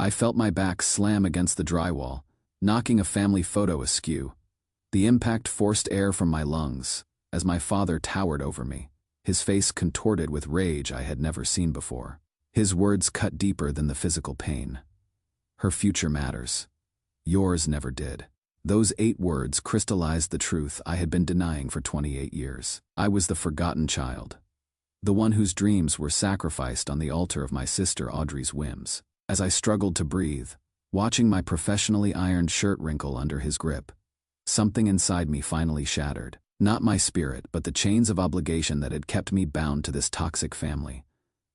I felt my back slam against the drywall, knocking a family photo askew. The impact forced air from my lungs as my father towered over me, his face contorted with rage I had never seen before. His words cut deeper than the physical pain. "Her future matters. Yours never did." Those 8 words crystallized the truth I had been denying for 28 years. I was the forgotten child, the one whose dreams were sacrificed on the altar of my sister Audrey's whims. As I struggled to breathe, watching my professionally ironed shirt wrinkle under his grip, something inside me finally shattered. Not my spirit, but the chains of obligation that had kept me bound to this toxic family.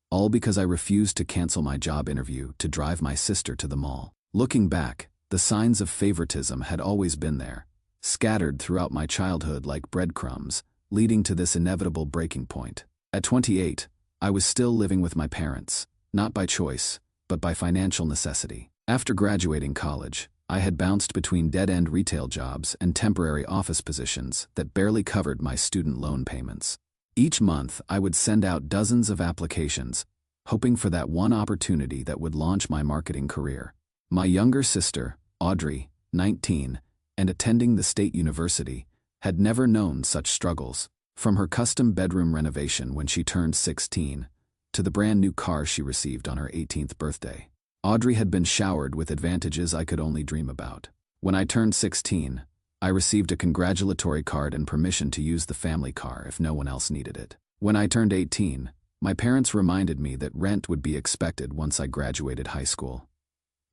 All because I refused to cancel my job interview to drive my sister to the mall. Looking back, the signs of favoritism had always been there, scattered throughout my childhood like breadcrumbs, leading to this inevitable breaking point. At 28, I was still living with my parents, not by choice, but by financial necessity. After graduating college, I had bounced between dead-end retail jobs and temporary office positions that barely covered my student loan payments. Each month, I would send out dozens of applications, hoping for that one opportunity that would launch my marketing career. My younger sister, Audrey, 19, and attending the state university, had never known such struggles. From her custom bedroom renovation when she turned 16, to the brand new car she received on her 18th birthday, Audrey had been showered with advantages I could only dream about. When I turned 16, I received a congratulatory card and permission to use the family car if no one else needed it. When I turned 18, my parents reminded me that rent would be expected once I graduated high school.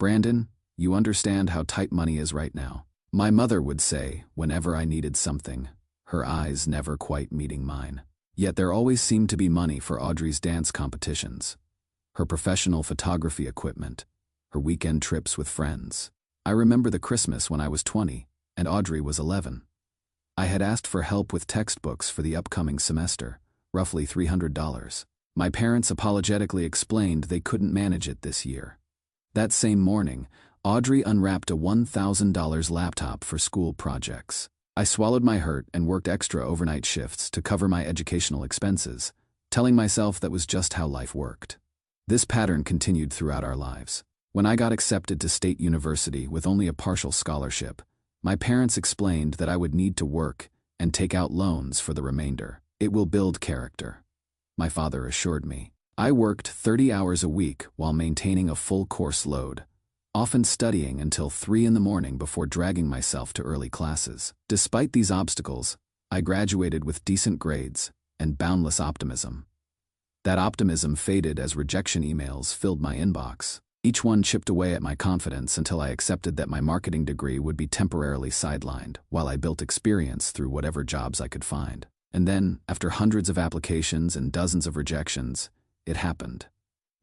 "Brandon, you understand how tight money is right now," my mother would say whenever I needed something, her eyes never quite meeting mine. Yet there always seemed to be money for Audrey's dance competitions, her professional photography equipment, her weekend trips with friends. I remember the Christmas when I was 20 and Audrey was 11. I had asked for help with textbooks for the upcoming semester, roughly $300. My parents apologetically explained they couldn't manage it this year. That same morning, Audrey unwrapped a $1,000 laptop for school projects. I swallowed my hurt and worked extra overnight shifts to cover my educational expenses, telling myself that was just how life worked. This pattern continued throughout our lives. When I got accepted to state university with only a partial scholarship, my parents explained that I would need to work and take out loans for the remainder. "It will build character," my father assured me. I worked 30 hours a week while maintaining a full course load, often studying until 3 in the morning before dragging myself to early classes. Despite these obstacles, I graduated with decent grades and boundless optimism. That optimism faded as rejection emails filled my inbox. Each one chipped away at my confidence until I accepted that my marketing degree would be temporarily sidelined while I built experience through whatever jobs I could find. And then, after hundreds of applications and dozens of rejections, it happened.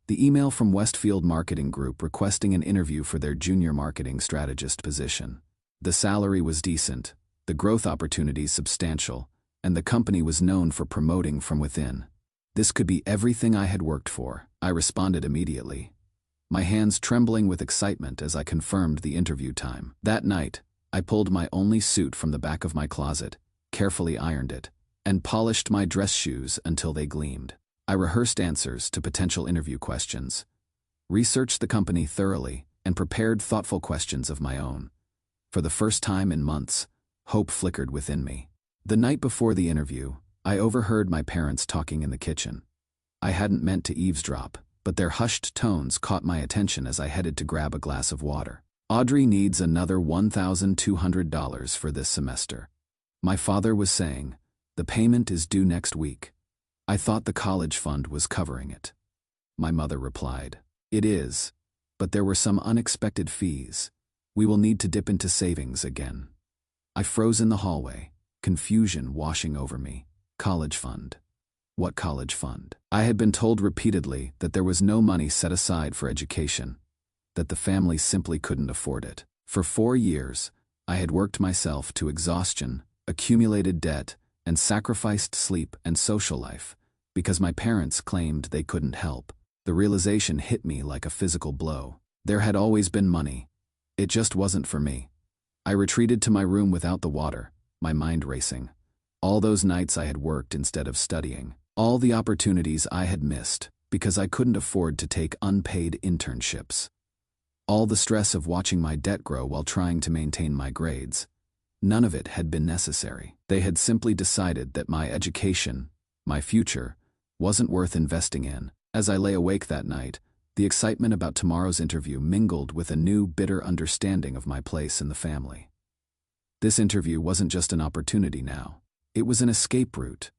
The email from Westfield Marketing Group requesting an interview for their junior marketing strategist position. The salary was decent, the growth opportunities substantial, and the company was known for promoting from within. This could be everything I had worked for. I responded immediately, my hands trembling with excitement as I confirmed the interview time. That night, I pulled my only suit from the back of my closet, carefully ironed it, and polished my dress shoes until they gleamed. I rehearsed answers to potential interview questions, researched the company thoroughly, and prepared thoughtful questions of my own. For the first time in months, hope flickered within me. The night before the interview, I overheard my parents talking in the kitchen. I hadn't meant to eavesdrop, but their hushed tones caught my attention as I headed to grab a glass of water. "Audrey needs another $1,200 for this semester," my father was saying. "The payment is due next week." "I thought the college fund was covering it," my mother replied. "It is, but there were some unexpected fees. We will need to dip into savings again." I froze in the hallway, confusion washing over me. College fund. What college fund? I had been told repeatedly that there was no money set aside for education, that the family simply couldn't afford it. For 4 years, I had worked myself to exhaustion, accumulated debt, and sacrificed sleep and social life because my parents claimed they couldn't help. The realization hit me like a physical blow. There had always been money. It just wasn't for me. I retreated to my room without the water, my mind racing. All those nights I had worked instead of studying. All the opportunities I had missed because I couldn't afford to take unpaid internships. All the stress of watching my debt grow while trying to maintain my grades. None of it had been necessary. They had simply decided that my education, my future, wasn't worth investing in. As I lay awake that night, the excitement about tomorrow's interview mingled with a new, bitter understanding of my place in the family. This interview wasn't just an opportunity now. It was an escape route.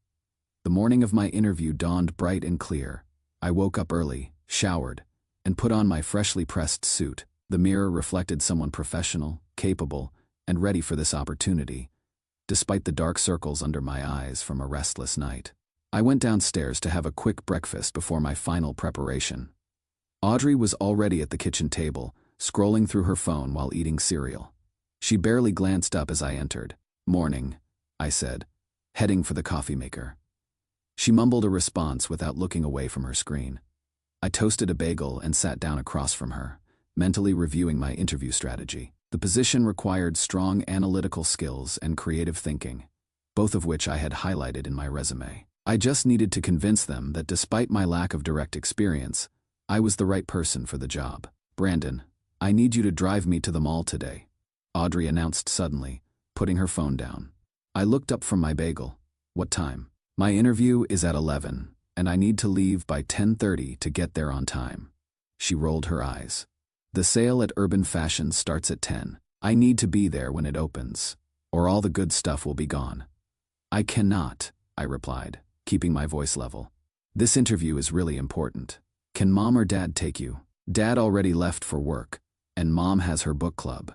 The morning of my interview dawned bright and clear. I woke up early, showered, and put on my freshly pressed suit. The mirror reflected someone professional, capable, and ready for this opportunity, despite the dark circles under my eyes from a restless night. I went downstairs to have a quick breakfast before my final preparation. Audrey was already at the kitchen table, scrolling through her phone while eating cereal. She barely glanced up as I entered. "Morning," I said, heading for the coffee maker. She mumbled a response without looking away from her screen. I toasted a bagel and sat down across from her, mentally reviewing my interview strategy. The position required strong analytical skills and creative thinking, both of which I had highlighted in my resume. I just needed to convince them that despite my lack of direct experience, I was the right person for the job. "Brandon, I need you to drive me to the mall today," Audrey announced suddenly, putting her phone down. I looked up from my bagel. "What time?" "My interview is at 11, and I need to leave by 10:30 to get there on time." She rolled her eyes. "The sale at Urban Fashion starts at 10. I need to be there when it opens, or all the good stuff will be gone." "I cannot," I replied, keeping my voice level. "This interview is really important. Can Mom or Dad take you? Dad already left for work, and Mom has her book club.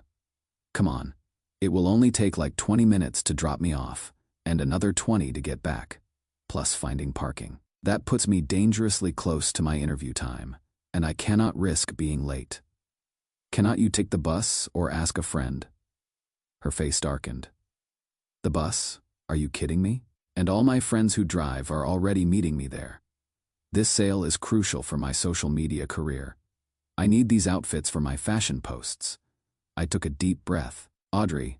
Come on, it will only take like 20 minutes to drop me off, and another 20 to get back, plus finding parking. That puts me dangerously close to my interview time, and I cannot risk being late. Cannot you take the bus or ask a friend?" Her face darkened. "The bus? Are you kidding me? And all my friends who drive are already meeting me there. This sale is crucial for my social media career. I need these outfits for my fashion posts." I took a deep breath. "Audrey,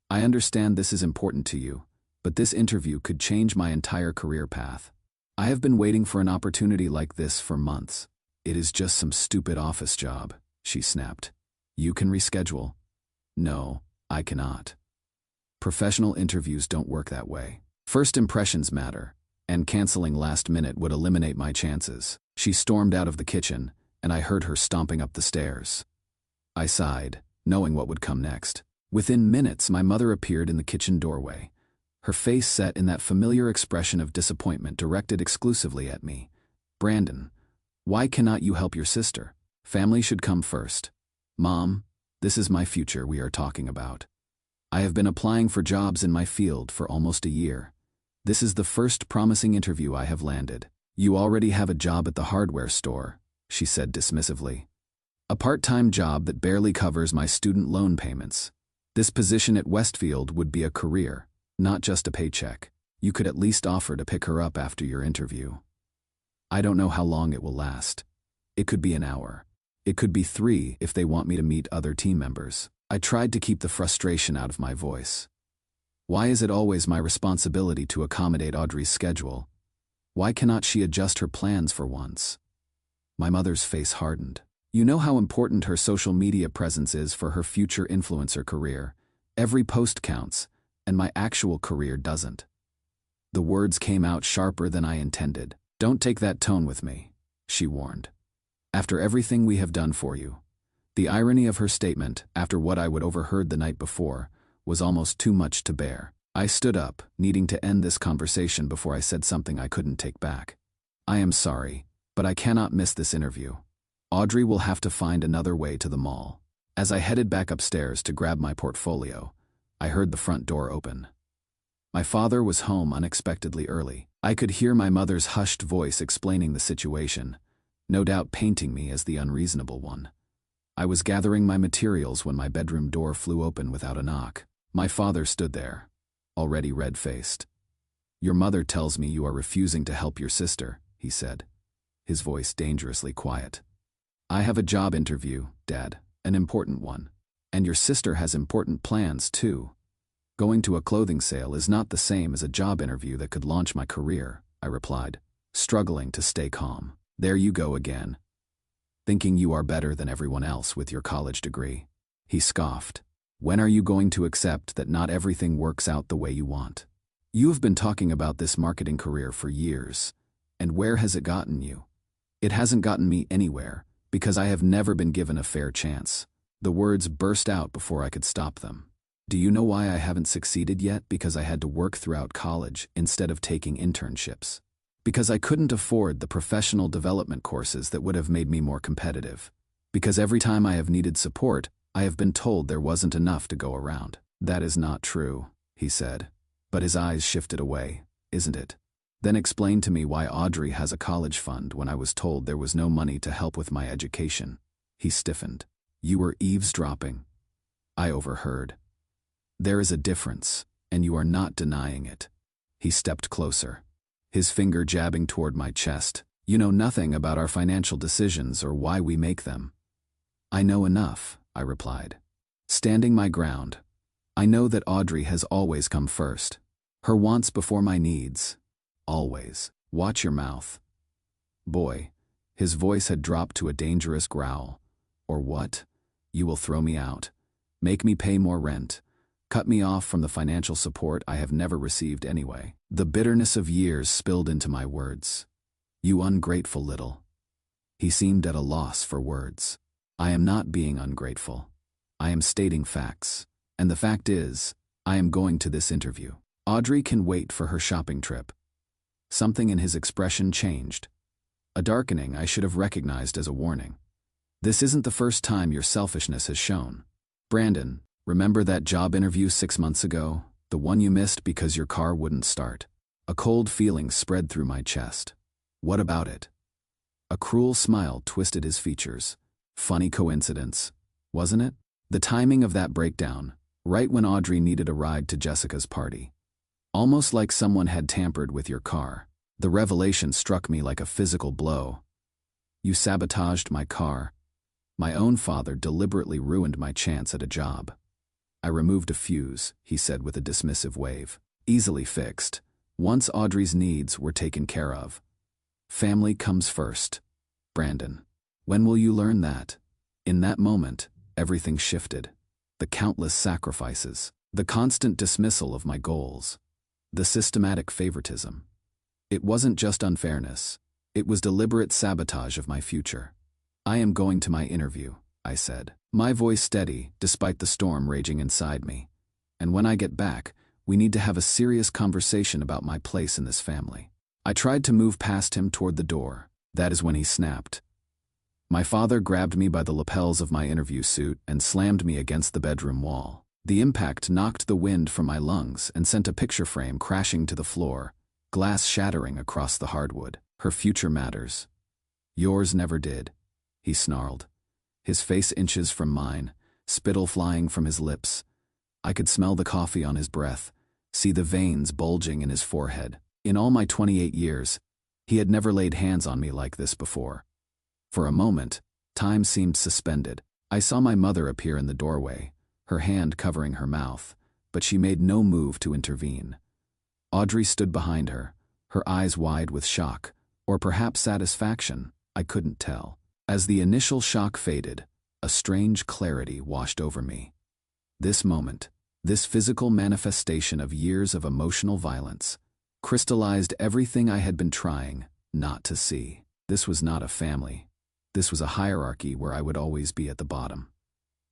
I understand this is important to you, but this interview could change my entire career path. I have been waiting for an opportunity like this for months." "It is just some stupid office job," she snapped. "You can reschedule." "No, I cannot. Professional interviews don't work that way. First impressions matter, and canceling last minute would eliminate my chances." She stormed out of the kitchen, and I heard her stomping up the stairs. I sighed, knowing what would come next. Within minutes, my mother appeared in the kitchen doorway, her face set in that familiar expression of disappointment directed exclusively at me. "Brandon, why cannot you help your sister? Family should come first." "Mom, this is my future we are talking about. I have been applying for jobs in my field for almost a year. This is the first promising interview I have landed." "You already have a job at the hardware store," she said dismissively. "A part-time job that barely covers my student loan payments. This position at Westfield would be a career, not just a paycheck. You could at least offer to pick her up after your interview. I don't know how long it will last. It could be an hour. It could be 3 if they want me to meet other team members." I tried to keep the frustration out of my voice. Why is it always my responsibility to accommodate Audrey's schedule? Why cannot she adjust her plans for once? My mother's face hardened. "You know how important her social media presence is for her future influencer career. Every post counts, and my actual career doesn't." The words came out sharper than I intended. "Don't take that tone with me," she warned. "After everything we have done for you." The irony of her statement, after what I would overheard the night before, was almost too much to bear. I stood up, needing to end this conversation before I said something I couldn't take back. "I am sorry, but I cannot miss this interview. Audrey will have to find another way to the mall." As I headed back upstairs to grab my portfolio, I heard the front door open. My father was home unexpectedly early. I could hear my mother's hushed voice explaining the situation, no doubt painting me as the unreasonable one. I was gathering my materials when my bedroom door flew open without a knock. My father stood there, already red-faced. "Your mother tells me you are refusing to help your sister," he said, his voice dangerously quiet. "I have a job interview, Dad, an important one. And your sister has important plans, too. Going to a clothing sale is not the same as a job interview that could launch my career," I replied, struggling to stay calm. "There you go again. thinking you are better than everyone else with your college degree. He scoffed. When are you going to accept that not everything works out the way you want? You have been talking about this marketing career for years, and where has it gotten you? It hasn't gotten me anywhere, because I have never been given a fair chance. The words burst out before I could stop them. Do you know why I haven't succeeded yet? Because I had to work throughout college instead of taking internships. Because I couldn't afford the professional development courses that would have made me more competitive. Because every time I have needed support, I have been told there wasn't enough to go around. That is not true, he said. But his eyes shifted away. Isn't it? Then explain to me why Audrey has a college fund when I was told there was no money to help with my education. He stiffened. You were eavesdropping. I overheard. There is a difference, and you are not denying it. He stepped closer, his finger jabbing toward my chest. You know nothing about our financial decisions or why we make them. I know enough, I replied, standing my ground. I know that Audrey has always come first. Her wants before my needs. Always. Watch your mouth. Boy, his voice had dropped to a dangerous growl. Or what? You will throw me out. Make me pay more rent. Cut me off from the financial support I have never received anyway. The bitterness of years spilled into my words. You ungrateful little. He seemed at a loss for words. I am not being ungrateful. I am stating facts. And the fact is, I am going to this interview. Audrey can wait for her shopping trip. Something in his expression changed. A darkening I should have recognized as a warning. This isn't the first time your selfishness has shown. Brandon, remember that job interview 6 months ago? The one you missed because your car wouldn't start. A cold feeling spread through my chest. What about it? A cruel smile twisted his features. Funny coincidence, wasn't it? The timing of that breakdown, right when Audrey needed a ride to Jessica's party. Almost like someone had tampered with your car. The revelation struck me like a physical blow. You sabotaged my car. My own father deliberately ruined my chance at a job. I removed a fuse, he said with a dismissive wave. Easily fixed. Once Audrey's needs were taken care of. Family comes first. Brandon. When will you learn that? In that moment, everything shifted. The countless sacrifices. The constant dismissal of my goals. The systematic favoritism. It wasn't just unfairness. It was deliberate sabotage of my future. I am going to my interview, I said, my voice steady despite the storm raging inside me. And when I get back, we need to have a serious conversation about my place in this family. I tried to move past him toward the door. That is when he snapped. My father grabbed me by the lapels of my interview suit and slammed me against the bedroom wall. The impact knocked the wind from my lungs and sent a picture frame crashing to the floor, glass shattering across the hardwood. Her future matters. Yours never did, he snarled, his face inches from mine, spittle flying from his lips. I could smell the coffee on his breath, see the veins bulging in his forehead. In all my 28 years, he had never laid hands on me like this before. For a moment, time seemed suspended. I saw my mother appear in the doorway, her hand covering her mouth, but she made no move to intervene. Audrey stood behind her, her eyes wide with shock, or perhaps satisfaction, I couldn't tell. As the initial shock faded, a strange clarity washed over me. This moment, this physical manifestation of years of emotional violence, crystallized everything I had been trying not to see. This was not a family. This was a hierarchy where I would always be at the bottom.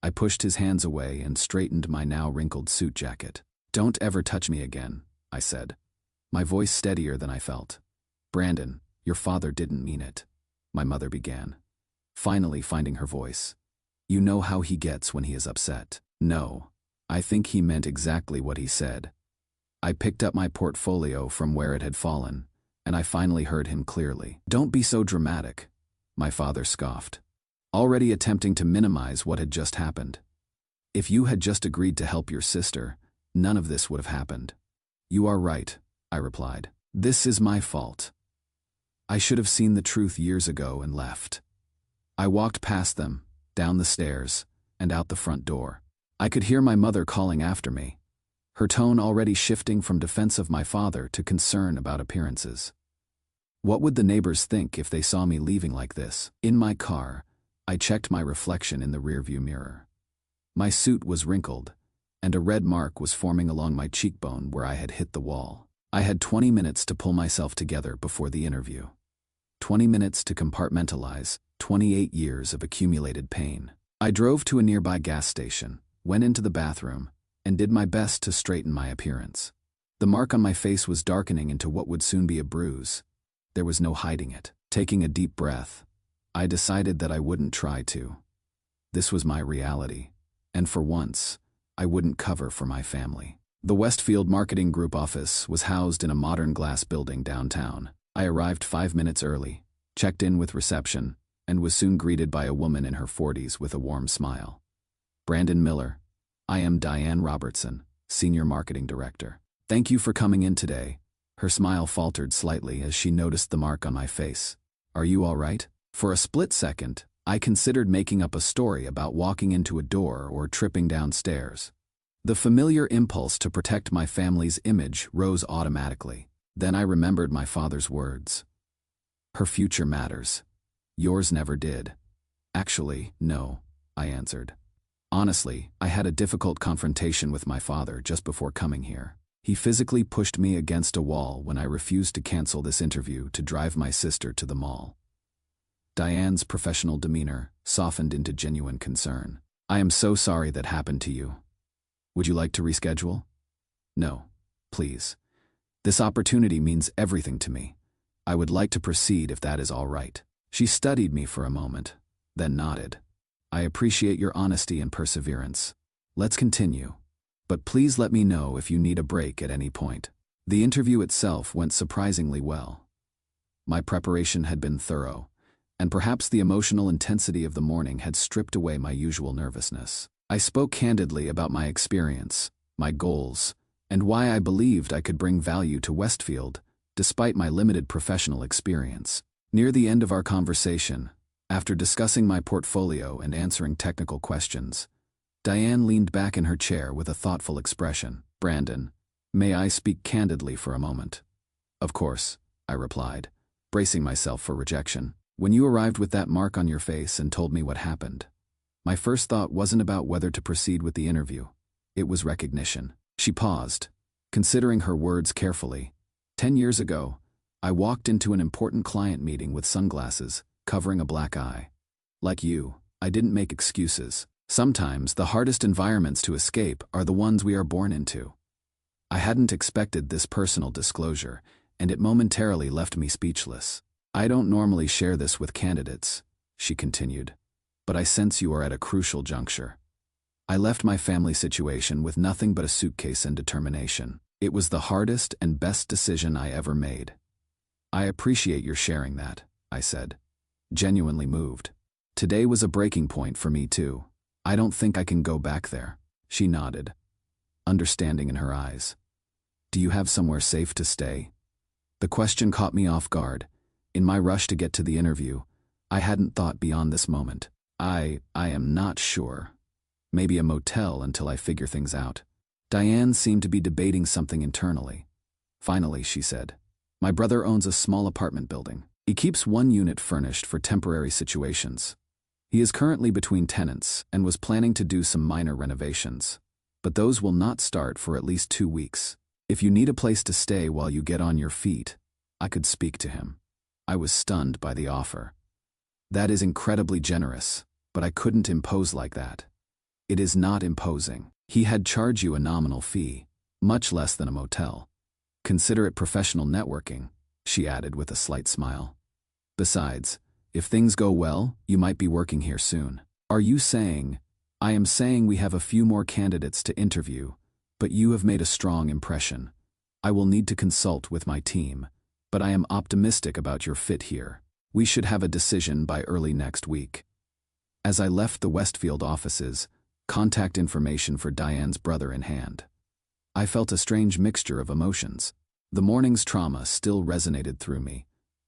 I pushed his hands away and straightened my now wrinkled suit jacket. Don't ever touch me again, I said, my voice steadier than I felt. Brandon, your father didn't mean it, my mother began, finally finding her voice. You know how he gets when he is upset. No, I think he meant exactly what he said. I picked up my portfolio from where it had fallen, and I finally heard him clearly. Don't be so dramatic, my father scoffed, already attempting to minimize what had just happened. If you had just agreed to help your sister, none of this would have happened. You are right, I replied. This is my fault. I should have seen the truth years ago and left. I walked past them, down the stairs, and out the front door. I could hear my mother calling after me, her tone already shifting from defense of my father to concern about appearances. What would the neighbors think if they saw me leaving like this? In my car, I checked my reflection in the rearview mirror. My suit was wrinkled, and a red mark was forming along my cheekbone where I had hit the wall. I had 20 minutes to pull myself together before the interview. 20 minutes to compartmentalize 28 years of accumulated pain. I drove to a nearby gas station, went into the bathroom, and did my best to straighten my appearance. The mark on my face was darkening into what would soon be a bruise. There was no hiding it. Taking a deep breath, I decided that I wouldn't try to. This was my reality, and for once, I wouldn't cover for my family. The Westfield Marketing Group office was housed in a modern glass building downtown. I arrived 5 minutes early, checked in with reception, and was soon greeted by a woman in her 40s with a warm smile. "Brandon Miller, I am Diane Robertson, Senior Marketing Director. Thank you for coming in today." Her smile faltered slightly as she noticed the mark on my face. "Are you all right?" For a split second, I considered making up a story about walking into a door or tripping downstairs. The familiar impulse to protect my family's image rose automatically. Then I remembered my father's words. "Her future matters. Yours never did." "Actually, no," I answered. Honestly, I had a difficult confrontation with my father just before coming here. He physically pushed me against a wall when I refused to cancel this interview to drive my sister to the mall. Diane's professional demeanor softened into genuine concern. "I am so sorry that happened to you. Would you like to reschedule?" "No, please. This opportunity means everything to me. I would like to proceed if that is all right." She studied me for a moment, then nodded. "I appreciate your honesty and perseverance. Let's continue. But please let me know if you need a break at any point." The interview itself went surprisingly well. My preparation had been thorough, and perhaps the emotional intensity of the morning had stripped away my usual nervousness. I spoke candidly about my experience, my goals, and why I believed I could bring value to Westfield, despite my limited professional experience. Near the end of our conversation, after discussing my portfolio and answering technical questions, Diane leaned back in her chair with a thoughtful expression. "Brandon, may I speak candidly for a moment?" "Of course," I replied, bracing myself for rejection. "When you arrived with that mark on your face and told me what happened, my first thought wasn't about whether to proceed with the interview. It was recognition." She paused, considering her words carefully. 10 years ago, I walked into an important client meeting with sunglasses, covering a black eye. Like you, I didn't make excuses. Sometimes the hardest environments to escape are the ones we are born into. I hadn't expected this personal disclosure, and it momentarily left me speechless. "I don't normally share this with candidates," she continued, "but I sense you are at a crucial juncture. I left my family situation with nothing but a suitcase and determination. It was the hardest and best decision I ever made." "I appreciate your sharing that," I said, genuinely moved. "Today was a breaking point for me too. I don't think I can go back there." She nodded, understanding in her eyes. "Do you have somewhere safe to stay?" The question caught me off guard. In my rush to get to the interview, I hadn't thought beyond this moment. I am not sure. Maybe a motel until I figure things out." Diane seemed to be debating something internally. Finally, she said, "My brother owns a small apartment building. He keeps one unit furnished for temporary situations. He is currently between tenants and was planning to do some minor renovations, but those will not start for at least 2 weeks. If you need a place to stay while you get on your feet, I could speak to him." I was stunned by the offer. "That is incredibly generous, but I couldn't impose like that." "It is not imposing. He had charged you a nominal fee, much less than a motel. Consider it professional networking," she added with a slight smile. "Besides, if things go well, you might be working here soon." "Are you saying—" "I am saying we have a few more candidates to interview, but you have made a strong impression. I will need to consult with my team, but I am optimistic about your fit here. We should have a decision by early next week." As I left the Westfield offices, contact information for Diane's brother in hand, I felt a strange mixture of emotions. The morning's trauma still resonated through me,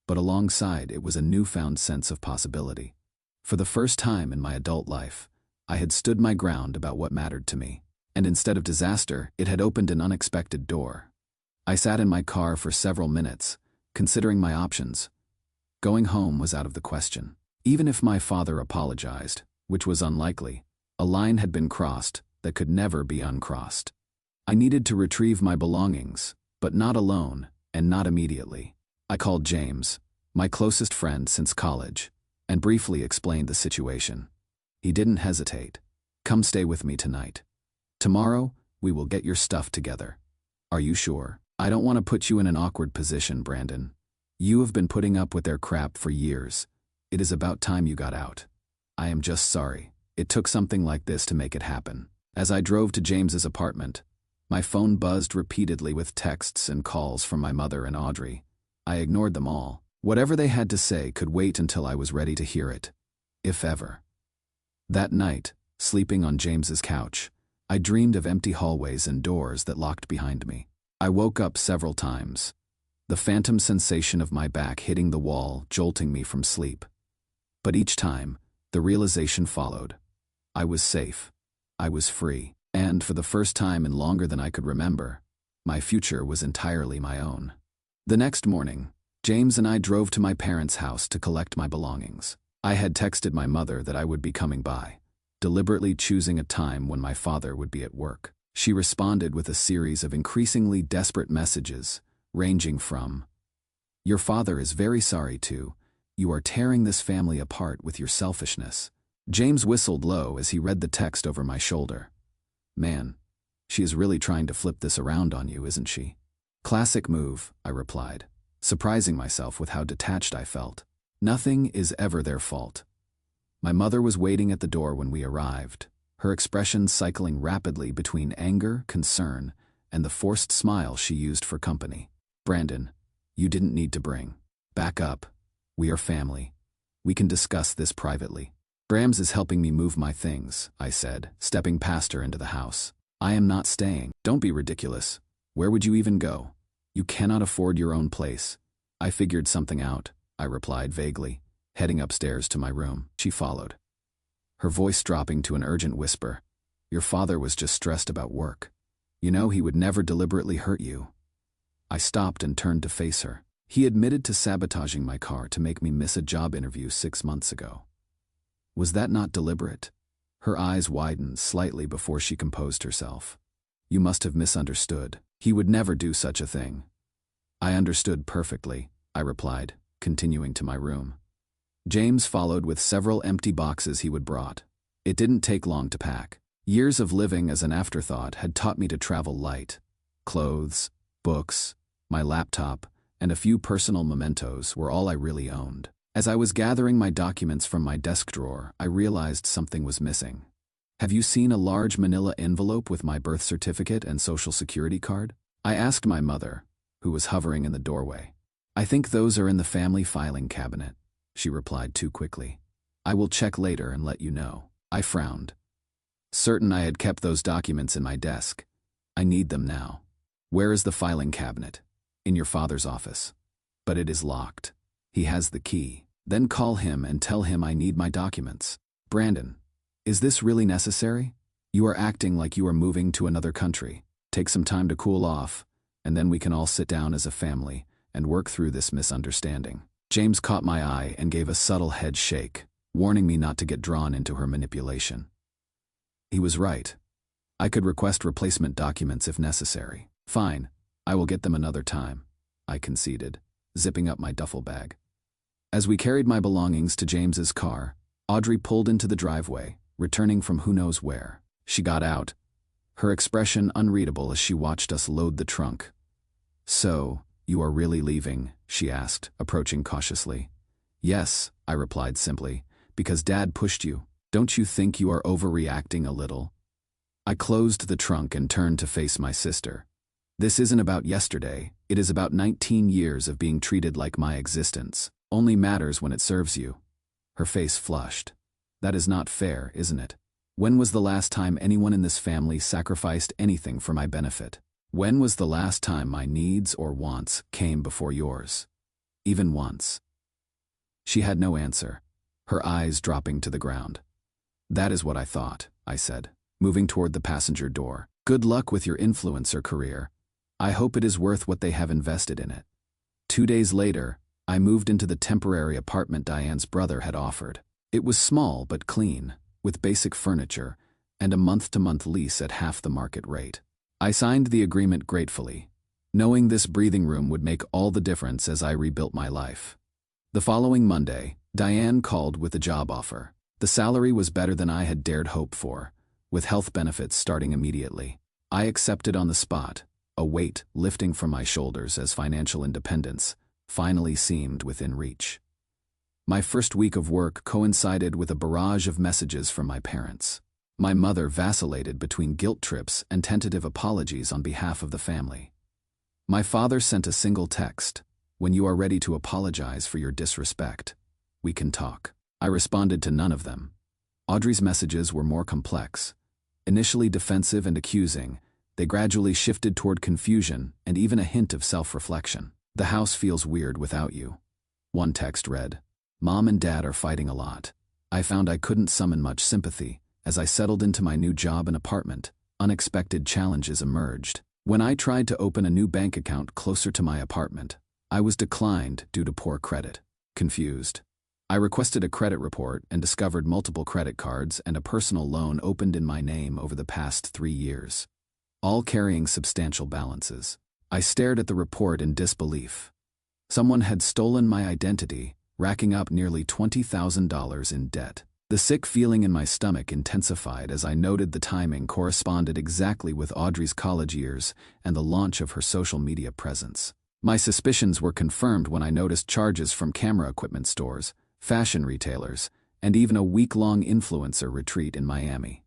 but alongside it was a newfound sense of possibility. For the first time in my adult life, I had stood my ground about what mattered to me, and instead of disaster, it had opened an unexpected door. I sat in my car for several minutes, considering my options. Going home was out of the question. Even if my father apologized, which was unlikely, a line had been crossed that could never be uncrossed. I needed to retrieve my belongings, but not alone, and not immediately. I called James, my closest friend since college, and briefly explained the situation. He didn't hesitate. "Come stay with me tonight. Tomorrow, we will get your stuff together." "Are you sure?" "I don't want to put you in an awkward position, Brandon. You have been putting up with their crap for years. It is about time you got out. I am just sorry. It took something like this to make it happen." As I drove to James's apartment, my phone buzzed repeatedly with texts and calls from my mother and Audrey. I ignored them all. Whatever they had to say could wait until I was ready to hear it, if ever. That night, sleeping on James's couch, I dreamed of empty hallways and doors that locked behind me. I woke up several times, the phantom sensation of my back hitting the wall jolting me from sleep. But each time, the realization followed. I was safe. I was free. And for the first time in longer than I could remember, my future was entirely my own. The next morning, James and I drove to my parents' house to collect my belongings. I had texted my mother that I would be coming by, deliberately choosing a time when my father would be at work. She responded with a series of increasingly desperate messages, ranging from, "Your father is very sorry too. You are tearing this family apart with your selfishness." James whistled low as he read the text over my shoulder. "Man, she is really trying to flip this around on you, isn't she?" "Classic move," I replied, surprising myself with how detached I felt. Nothing is ever their fault. My mother was waiting at the door when we arrived, her expression cycling rapidly between anger, concern, and the forced smile she used for company. "Brandon, you didn't need to bring. Back up. We are family. We can discuss this privately." "Brams is helping me move my things," I said, stepping past her into the house. "I am not staying." "Don't be ridiculous. Where would you even go? You cannot afford your own place." "I figured something out," I replied vaguely, heading upstairs to my room. She followed, her voice dropping to an urgent whisper. "Your father was just stressed about work. You know he would never deliberately hurt you." I stopped and turned to face her. "He admitted to sabotaging my car to make me miss a job interview 6 months ago. Was that not deliberate?" Her eyes widened slightly before she composed herself. "You must have misunderstood. He would never do such a thing." "I understood perfectly," I replied, continuing to my room. James followed with several empty boxes he would brought. It didn't take long to pack. Years of living as an afterthought had taught me to travel light. Clothes, books, my laptop, and a few personal mementos were all I really owned. As I was gathering my documents from my desk drawer, I realized something was missing. "Have you seen a large manila envelope with my birth certificate and social security card?" I asked my mother, who was hovering in the doorway. "I think those are in the family filing cabinet," she replied too quickly. "I will check later and let you know." I frowned, certain I had kept those documents in my desk. "I need them now." "Where is the filing cabinet?" "In your father's office." "But it is locked. He has the key." "Then call him and tell him I need my documents." "Brandon, is this really necessary? You are acting like you are moving to another country. Take some time to cool off, and then we can all sit down as a family and work through this misunderstanding." James caught my eye and gave a subtle head shake, warning me not to get drawn into her manipulation. He was right. I could request replacement documents if necessary. "Fine, I will get them another time," I conceded, zipping up my duffel bag. As we carried my belongings to James's car, Audrey pulled into the driveway, returning from who knows where. She got out, her expression unreadable as she watched us load the trunk. "So, you are really leaving?" she asked, approaching cautiously. "Yes," I replied simply, "because Dad pushed you. Don't you think you are overreacting a little?" I closed the trunk and turned to face my sister. "This isn't about yesterday, it is about 19 years of being treated like my existence only matters when it serves you." Her face flushed. "That is not fair, isn't it? When was the last time anyone in this family sacrificed anything for my benefit? When was the last time my needs or wants came before yours? Even once?" She had no answer, her eyes dropping to the ground. "That is what I thought," I said, moving toward the passenger door. "Good luck with your influencer career. I hope it is worth what they have invested in it." 2 days later, I moved into the temporary apartment Diane's brother had offered. It was small but clean, with basic furniture, and a month-to-month lease at half the market rate. I signed the agreement gratefully, knowing this breathing room would make all the difference as I rebuilt my life. The following Monday, Diane called with a job offer. The salary was better than I had dared hope for, with health benefits starting immediately. I accepted on the spot, a weight lifting from my shoulders as financial independence finally seemed within reach. My first week of work coincided with a barrage of messages from my parents. My mother vacillated between guilt trips and tentative apologies on behalf of the family. My father sent a single text, "When you are ready to apologize for your disrespect, we can talk." I responded to none of them. Audrey's messages were more complex. Initially defensive and accusing, they gradually shifted toward confusion and even a hint of self-reflection. "The house feels weird without you." One text read, "Mom and Dad are fighting a lot." I found I couldn't summon much sympathy. As I settled into my new job and apartment, unexpected challenges emerged. When I tried to open a new bank account closer to my apartment, I was declined due to poor credit. Confused, I requested a credit report and discovered multiple credit cards and a personal loan opened in my name over the past 3 years, all carrying substantial balances. I stared at the report in disbelief. Someone had stolen my identity, racking up nearly $20,000 in debt. The sick feeling in my stomach intensified as I noted the timing corresponded exactly with Audrey's college years and the launch of her social media presence. My suspicions were confirmed when I noticed charges from camera equipment stores, fashion retailers, and even a week-long influencer retreat in Miami.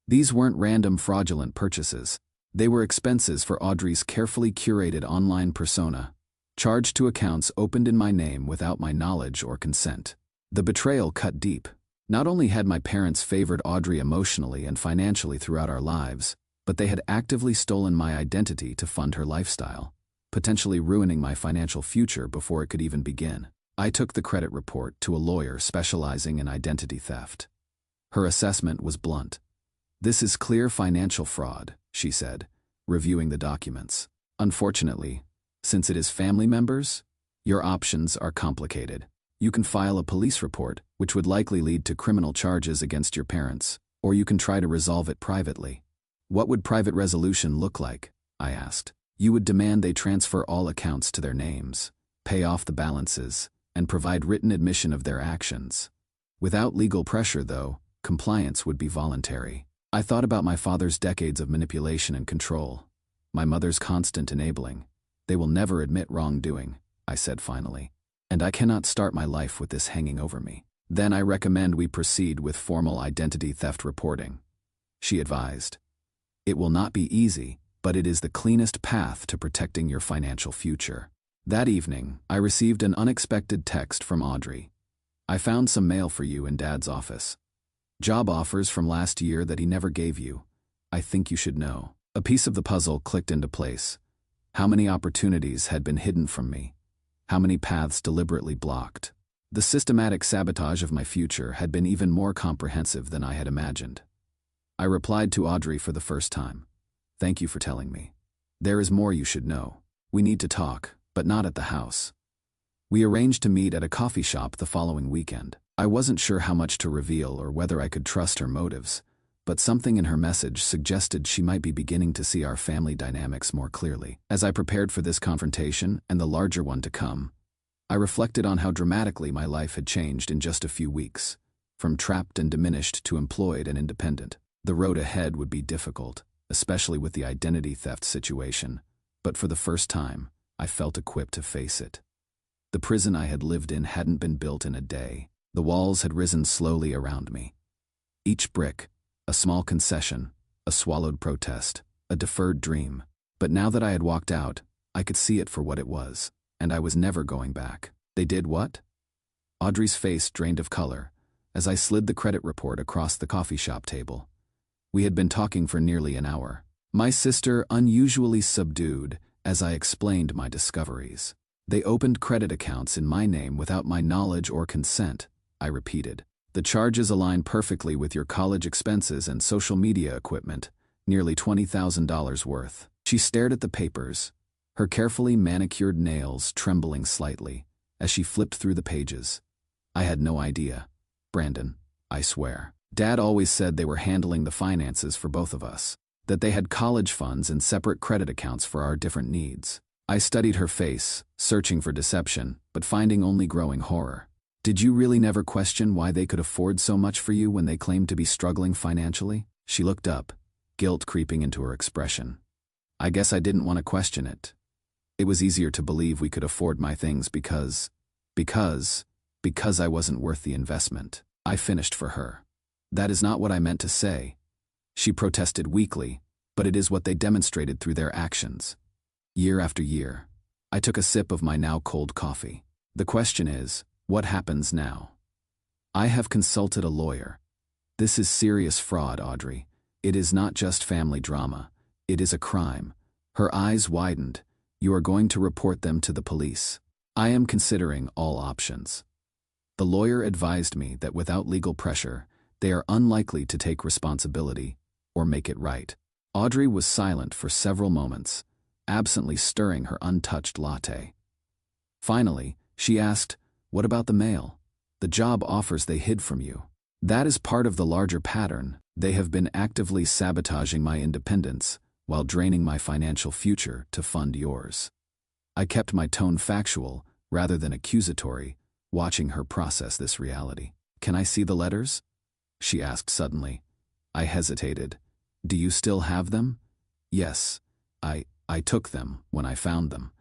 These weren't random fraudulent purchases. They were expenses for Audrey's carefully curated online persona, charged to accounts opened in my name without my knowledge or consent. The betrayal cut deep. Not only had my parents favored Audrey emotionally and financially throughout our lives, but they had actively stolen my identity to fund her lifestyle, potentially ruining my financial future before it could even begin. I took the credit report to a lawyer specializing in identity theft. Her assessment was blunt. "This is clear financial fraud," she said, reviewing the documents. "Unfortunately, since it is family members, your options are complicated. You can file a police report, which would likely lead to criminal charges against your parents, or you can try to resolve it privately." "What would private resolution look like?" I asked. "You would demand they transfer all accounts to their names, pay off the balances, and provide written admission of their actions. Without legal pressure, though, compliance would be voluntary." I thought about my father's decades of manipulation and control, my mother's constant enabling. "They will never admit wrongdoing," I said finally. "And I cannot start my life with this hanging over me." "Then I recommend we proceed with formal identity theft reporting," she advised. "It will not be easy, but it is the cleanest path to protecting your financial future." That evening, I received an unexpected text from Audrey. "I found some mail for you in Dad's office. Job offers from last year that he never gave you. I think you should know." A piece of the puzzle clicked into place. How many opportunities had been hidden from me? How many paths deliberately blocked? The systematic sabotage of my future had been even more comprehensive than I had imagined. I replied to Audrey for the first time. "Thank you for telling me. There is more you should know. We need to talk, but not at the house." We arranged to meet at a coffee shop the following weekend. I wasn't sure how much to reveal or whether I could trust her motives, but something in her message suggested she might be beginning to see our family dynamics more clearly. As I prepared for this confrontation and the larger one to come, I reflected on how dramatically my life had changed in just a few weeks, from trapped and diminished to employed and independent. The road ahead would be difficult, especially with the identity theft situation, but for the first time, I felt equipped to face it. The prison I had lived in hadn't been built in a day. The walls had risen slowly around me. Each brick, a small concession, a swallowed protest, a deferred dream. But now that I had walked out, I could see it for what it was, and I was never going back. "They did what?" Audrey's face drained of color as I slid the credit report across the coffee shop table. We had been talking for nearly an hour. My sister unusually subdued as I explained my discoveries. "They opened credit accounts in my name without my knowledge or consent," I repeated. "The charges align perfectly with your college expenses and social media equipment, nearly $20,000 worth." She stared at the papers, her carefully manicured nails trembling slightly, as she flipped through the pages. I had no idea. Brandon, I swear. Dad always said they were handling the finances for both of us, that they had college funds and separate credit accounts for our different needs. I studied her face, searching for deception, but finding only growing horror. Did you really never question why they could afford so much for you when they claimed to be struggling financially? She looked up, guilt creeping into her expression. I guess I didn't want to question it. It was easier to believe we could afford my things because I wasn't worth the investment. I finished for her. That is not what I meant to say. She protested weakly, but it is what they demonstrated through their actions. Year after year, I took a sip of my now cold coffee. The question is, what happens now? I have consulted a lawyer. This is serious fraud, Audrey. It is not just family drama. It is a crime. Her eyes widened. You are going to report them to the police. I am considering all options. The lawyer advised me that without legal pressure, they are unlikely to take responsibility or make it right. Audrey was silent for several moments, absently stirring her untouched latte. Finally, she asked, "What about the mail? The job offers they hid from you?" That is part of the larger pattern. They have been actively sabotaging my independence while draining my financial future to fund yours. I kept my tone factual rather than accusatory, watching her process this reality. "Can I see the letters?" she asked suddenly. I hesitated. "Do you still have them?" "Yes. I took them when I found them.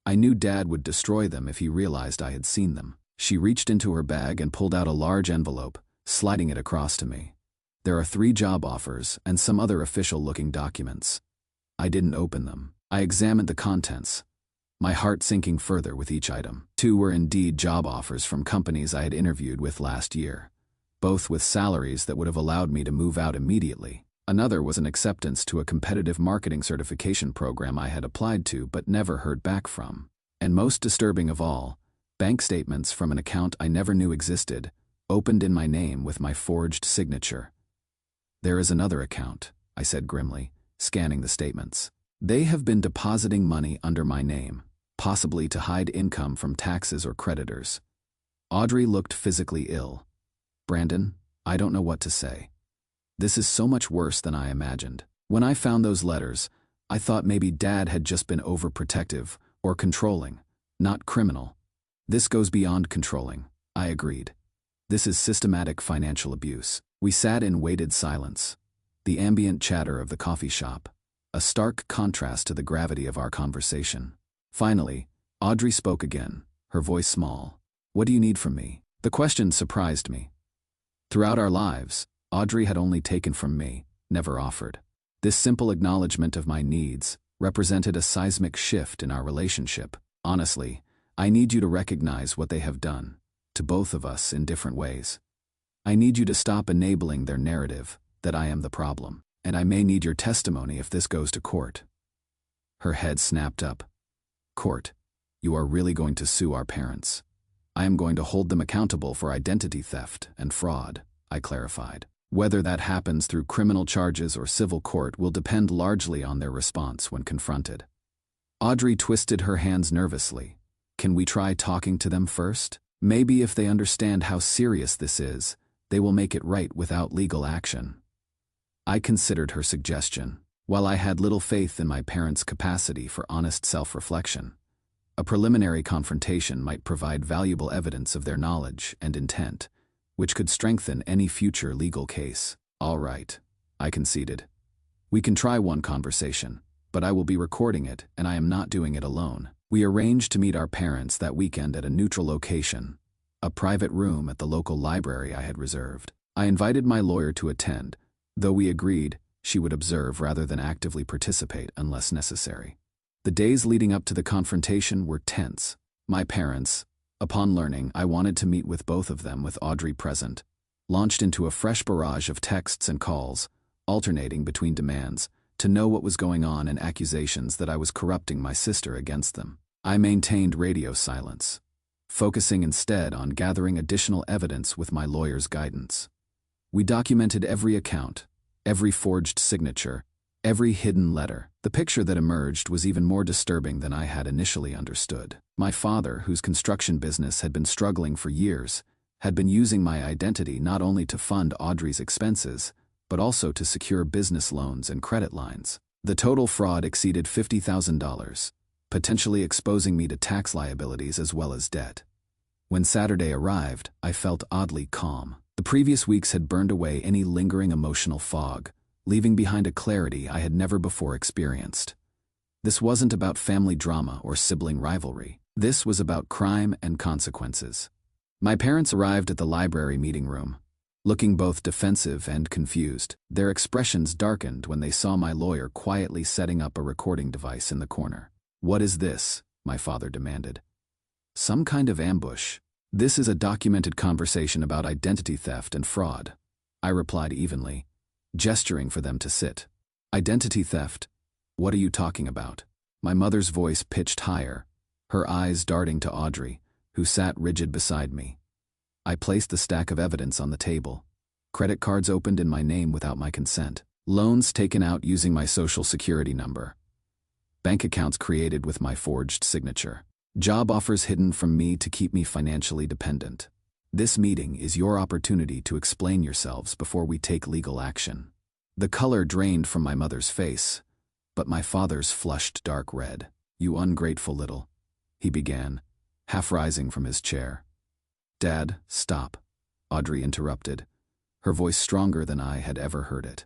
I knew Dad would destroy them if he realized I had seen them." She reached into her bag and pulled out a large envelope, sliding it across to me. There are 3 job offers and some other official-looking documents. I didn't open them. I examined the contents, my heart sinking further with each item. 2 were indeed job offers from companies I had interviewed with last year, both with salaries that would have allowed me to move out immediately. Another was an acceptance to a competitive marketing certification program I had applied to but never heard back from. And most disturbing of all, bank statements from an account I never knew existed, opened in my name with my forged signature. "There is another account," I said grimly, scanning the statements. "They have been depositing money under my name, possibly to hide income from taxes or creditors." Audrey looked physically ill. "Brandon, I don't know what to say. This is so much worse than I imagined. When I found those letters, I thought maybe Dad had just been overprotective or controlling, not criminal. This goes beyond controlling," I agreed. "This is systematic financial abuse." We sat in weighted silence, the ambient chatter of the coffee shop, a stark contrast to the gravity of our conversation. Finally, Audrey spoke again, her voice small. "What do you need from me?" The question surprised me. Throughout our lives, Audrey had only taken from me, never offered. This simple acknowledgement of my needs represented a seismic shift in our relationship. "Honestly, I need you to recognize what they have done, to both of us in different ways. I need you to stop enabling their narrative that I am the problem, and I may need your testimony if this goes to court." Her head snapped up. "Court? You are really going to sue our parents?" "I am going to hold them accountable for identity theft and fraud," I clarified. "Whether that happens through criminal charges or civil court will depend largely on their response when confronted." Audrey twisted her hands nervously. "Can we try talking to them first? Maybe if they understand how serious this is, they will make it right without legal action." I considered her suggestion. While I had little faith in my parents' capacity for honest self-reflection, a preliminary confrontation might provide valuable evidence of their knowledge and intent, which could strengthen any future legal case. "All right," I conceded. "We can try one conversation, but I will be recording it and I am not doing it alone." We arranged to meet our parents that weekend at a neutral location, a private room at the local library I had reserved. I invited my lawyer to attend, though we agreed she would observe rather than actively participate unless necessary. The days leading up to the confrontation were tense. My parents, upon learning I wanted to meet with both of them with Audrey present, launched into a fresh barrage of texts and calls, alternating between demands to know what was going on and accusations that I was corrupting my sister against them. I maintained radio silence, focusing instead on gathering additional evidence with my lawyer's guidance. We documented every account, every forged signature, Every hidden letter. The picture that emerged was even more disturbing than I had initially understood. My father, whose construction business had been struggling for years, had been using my identity not only to fund Audrey's expenses, but also to secure business loans and credit lines. The total fraud exceeded $50,000, potentially exposing me to tax liabilities as well as debt. When Saturday arrived, I felt oddly calm. The previous weeks had burned away any lingering emotional fog, leaving behind a clarity I had never before experienced. This wasn't about family drama or sibling rivalry. This was about crime and consequences. My parents arrived at the library meeting room, looking both defensive and confused. Their expressions darkened when they saw my lawyer quietly setting up a recording device in the corner. "What is this?" my father demanded. "Some kind of ambush." "This is a documented conversation about identity theft and fraud," I replied evenly, gesturing for them to sit. "Identity theft? What are you talking about?" My mother's voice pitched higher, her eyes darting to Audrey, who sat rigid beside me. I placed the stack of evidence on the table. Credit cards opened in my name without my consent. Loans taken out using my social security number. Bank accounts created with my forged signature. Job offers hidden from me to keep me financially dependent. This meeting is your opportunity to explain yourselves before we take legal action. The color drained from my mother's face, but my father's flushed dark red. "You ungrateful little," he began, half rising from his chair. "Dad, stop," Audrey interrupted, her voice stronger than I had ever heard it.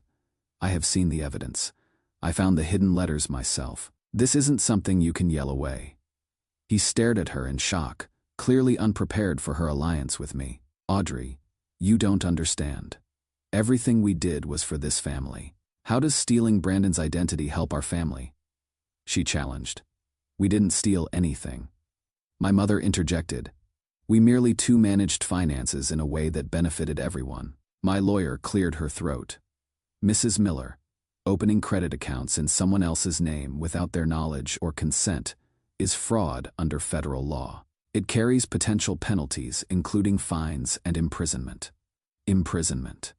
"I have seen the evidence. I found the hidden letters myself. This isn't something you can yell away." He stared at her in shock, clearly unprepared for her alliance with me. "Audrey, you don't understand. Everything we did was for this family. How does stealing Brandon's identity help our family?" she challenged. "We didn't steal anything." My mother interjected. "We merely managed finances in a way that benefited everyone." My lawyer cleared her throat. "Mrs. Miller, opening credit accounts in someone else's name without their knowledge or consent is fraud under federal law. It carries potential penalties, including fines and imprisonment." Imprisonment.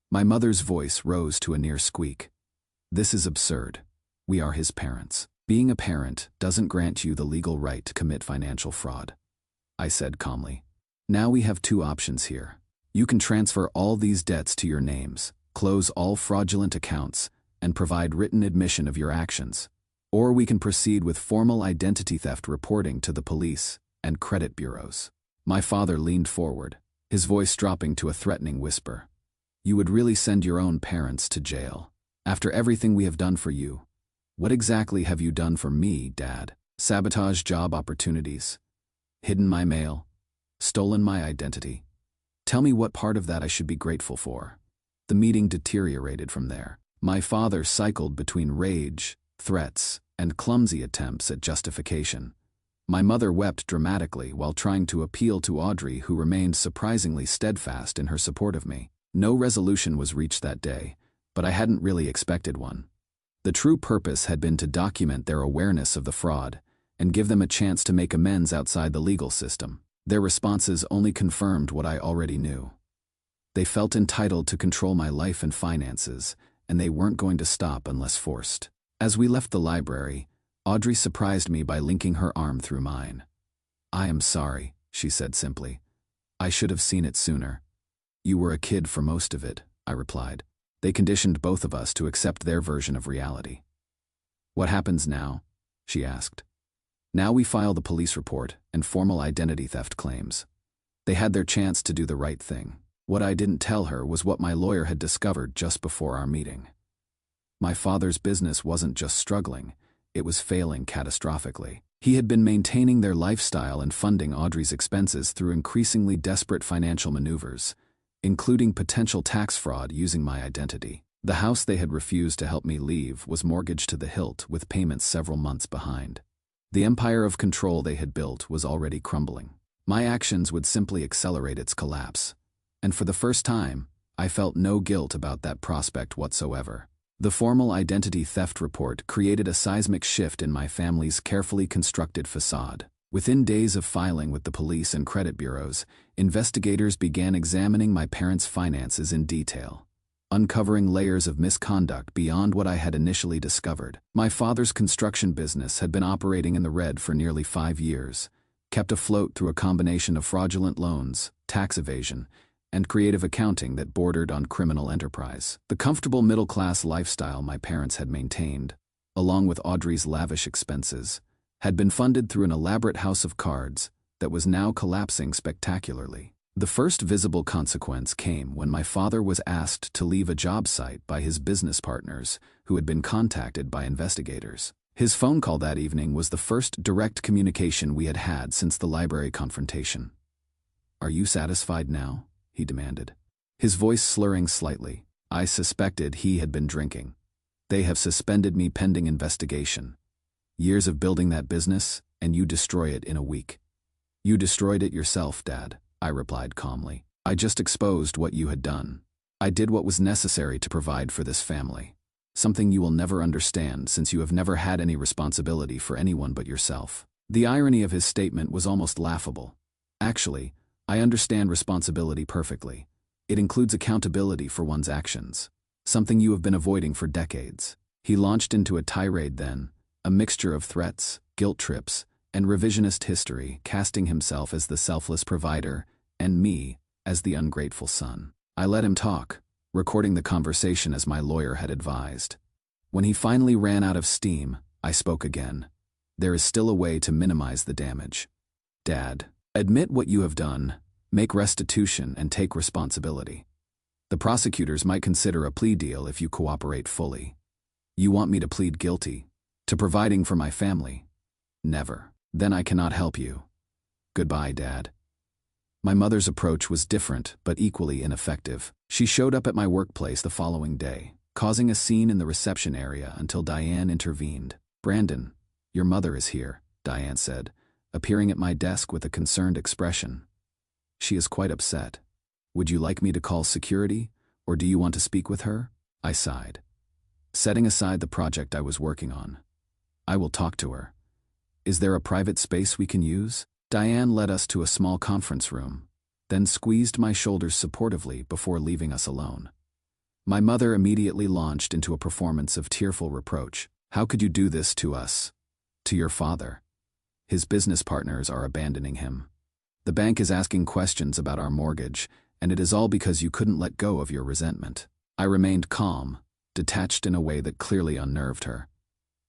My mother's voice rose to a near squeak. "This is absurd. We are his parents. Being a parent doesn't grant you the legal right to commit financial fraud," I said calmly. "Now we have two options here. You can transfer all these debts to your names, close all fraudulent accounts, and provide written admission of your actions. Or we can proceed with formal identity theft reporting to the police and credit bureaus." My father leaned forward, his voice dropping to a threatening whisper. "You would really send your own parents to jail? After everything we have done for you? What exactly have you done for me, Dad? Sabotaged job opportunities? Hidden my mail? Stolen my identity? Tell me what part of that I should be grateful for." The meeting deteriorated from there. My father cycled between rage, threats, and clumsy attempts at justification. My mother wept dramatically while trying to appeal to Audrey, who remained surprisingly steadfast in her support of me. No resolution was reached that day, but I hadn't really expected one. The true purpose had been to document their awareness of the fraud and give them a chance to make amends outside the legal system. Their responses only confirmed what I already knew. They felt entitled to control my life and finances, and they weren't going to stop unless forced. As we left the library, Audrey surprised me by linking her arm through mine. "I am sorry," she said simply. "I should have seen it sooner." "You were a kid for most of it," I replied. "They conditioned both of us to accept their version of reality." "What happens now?" she asked. "Now we file the police report and formal identity theft claims." They had their chance to do the right thing. What I didn't tell her was what my lawyer had discovered just before our meeting. My father's business wasn't just struggling, it was failing catastrophically. He had been maintaining their lifestyle and funding Audrey's expenses through increasingly desperate financial maneuvers, including potential tax fraud using my identity. The house they had refused to help me leave was mortgaged to the hilt with payments several months behind. The empire of control they had built was already crumbling. My actions would simply accelerate its collapse. And for the first time, I felt no guilt about that prospect whatsoever. The formal identity theft report created a seismic shift in my family's carefully constructed facade. Within days of filing with the police and credit bureaus, investigators began examining my parents' finances in detail. uncovering layers of misconduct beyond what I had initially discovered. My father's construction business had been operating in the red for nearly 5 years, kept afloat through a combination of fraudulent loans, tax evasion, and creative accounting that bordered on criminal enterprise. The comfortable middle-class lifestyle my parents had maintained, along with Audrey's lavish expenses, had been funded through an elaborate house of cards that was now collapsing spectacularly. The first visible consequence came when my father was asked to leave a job site by his business partners who had been contacted by investigators. His phone call that evening was the first direct communication we had had since the library confrontation. "Are you satisfied now?" he demanded, his voice slurring slightly. I suspected he had been drinking. "They have suspended me pending investigation. Years of building that business, and you destroy it in a week." "You destroyed it yourself, Dad," I replied calmly. "I just exposed what you had done. I did what was necessary to provide for this family. Something you will never understand since you have never had any responsibility for anyone but yourself." The irony of his statement was almost laughable. Actually, I understand responsibility perfectly. It includes accountability for one's actions, something you have been avoiding for decades. He launched into a tirade then, a mixture of threats, guilt trips, and revisionist history, casting himself as the selfless provider and me as the ungrateful son. I let him talk, recording the conversation as my lawyer had advised. When he finally ran out of steam, I spoke again. "There is still a way to minimize the damage. Dad, admit what you have done, make restitution, and take responsibility. The prosecutors might consider a plea deal if you cooperate fully. You want me to plead guilty to providing for my family? Never. Then I cannot help you. Goodbye, Dad." My mother's approach was different but equally ineffective. She showed up at my workplace the following day, causing a scene in the reception area until Diane intervened. "Brandon, your mother is here," Diane said, appearing at my desk with a concerned expression. "She is quite upset. Would you like me to call security, or do you want to speak with her?" I sighed, setting aside the project I was working on. "I will talk to her. Is there a private space we can use?" Diane led us to a small conference room, then squeezed my shoulders supportively before leaving us alone. My mother immediately launched into a performance of tearful reproach. "How could you do this to us? To your father? His business partners are abandoning him. The bank is asking questions about our mortgage, and it is all because you couldn't let go of your resentment." I remained calm, detached in a way that clearly unnerved her.